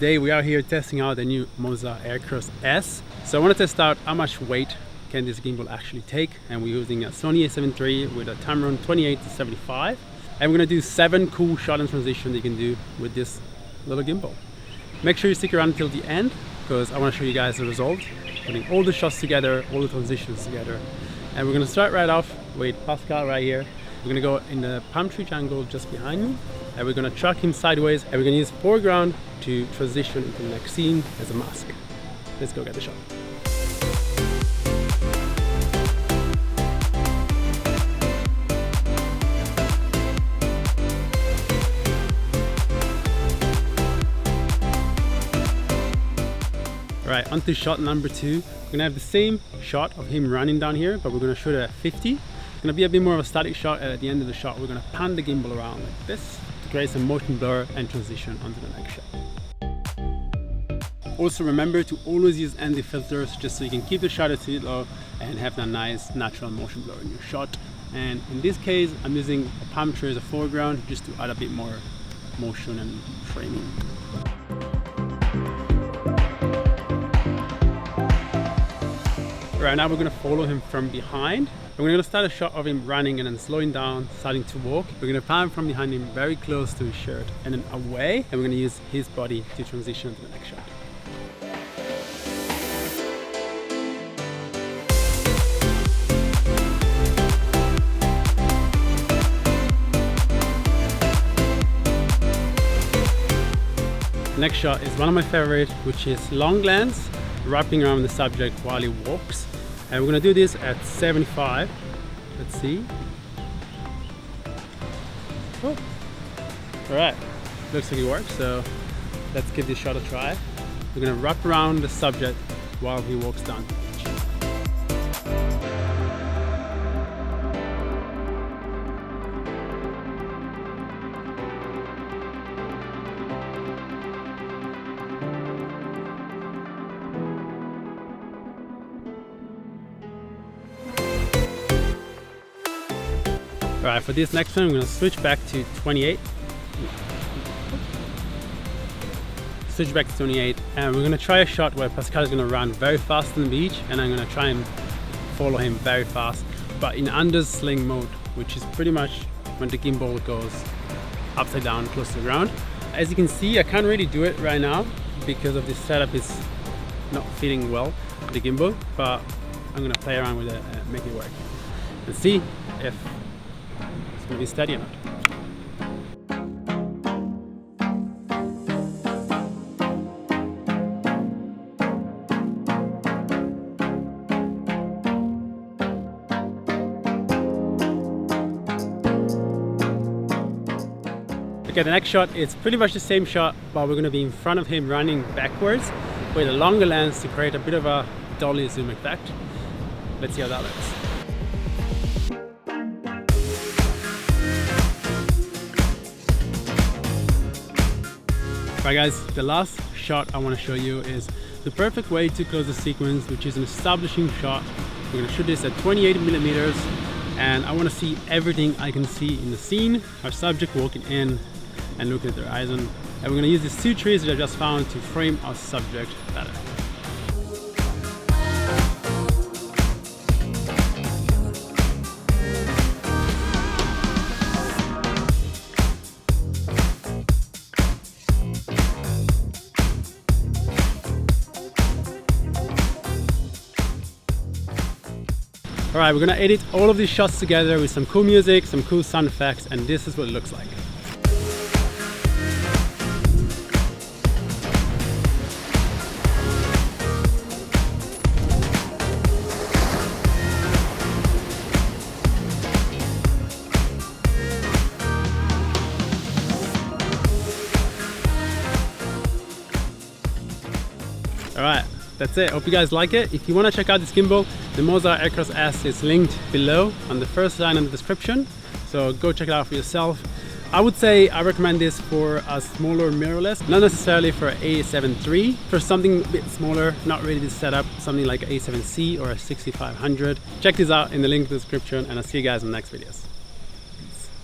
today we are here testing out the new Moza AirCross S. So I want to test out how much weight can this gimbal actually take, and we're using a Sony a7 III with a Tamron 28-75, and we're going to do 7 cool shot and transition that you can do with this little gimbal. Make sure you stick around until the end because I want to show you guys the result, putting all the shots together, all the transitions together. And we're going to start right off with Pascal right here. We're going to go in the palm tree jungle just behind me, and we're going to track him sideways, and we're going to use foreground to transition into the next scene as a mask. Let's go get the shot. Alright, on to shot number 2. We're gonna have the same shot of him running down here, but we're gonna shoot it at 50. It's gonna be a bit more of a static shot, and at the end of the shot we're gonna pan the gimbal around like this to create some motion blur and transition onto the next shot. Also remember to always use ND filters just so you can keep the shutter speed low and have that nice natural motion blur in your shot. And in this case I'm using a palm tree as a foreground just to add a bit more motion and framing. Right now we're going to follow him from behind. We're going to start a shot of him running and then slowing down, starting to walk. We're going to pan from behind him very close to his shirt and then away, and we're going to use his body to transition to the next shot. The next shot is one of my favorites, which is long glance, wrapping around the subject while he walks. And we're going to do this at 75. Let's see. Oh. Alright, looks like it works, so let's give this shot a try. We're going to wrap around the subject while he walks down the beach. Alright, for this next one, I'm going to switch back to 28. Switch back to 28, and we're going to try a shot where Pascal is going to run very fast on the beach, and I'm going to try and follow him very fast, but in under sling mode, which is pretty much when the gimbal goes upside down close to the ground. As you can see, I can't really do it right now because of this setup is not fitting well with the gimbal, but I'm going to play around with it and make it work and see if it's going to be steady or not. Okay, the next shot is pretty much the same shot, but we're going to be in front of him running backwards with a longer lens to create a bit of a dolly zoom effect. Let's see how that looks. Right guys, the last shot I want to show you is the perfect way to close the sequence, which is an establishing shot. We're going to shoot this at 28mm, and I want to see everything I can see in the scene. Our subject walking in and looking at the horizon, and we're going to use these 2 trees that I just found to frame our subject better. Alright, we're gonna edit all of these shots together with some cool music, some cool sound effects, and this is what it looks like. Alright, that's it. Hope you guys like it. If you want to check out this gimbal, the Moza AirCross S is linked below on the first line in the description, so go check it out for yourself. I would say I recommend this for a smaller mirrorless, not necessarily for an a7 III. For something a bit smaller, not really this setup, something like an a7C or a 6500. Check this out in the link in the description, and I'll see you guys in the next videos.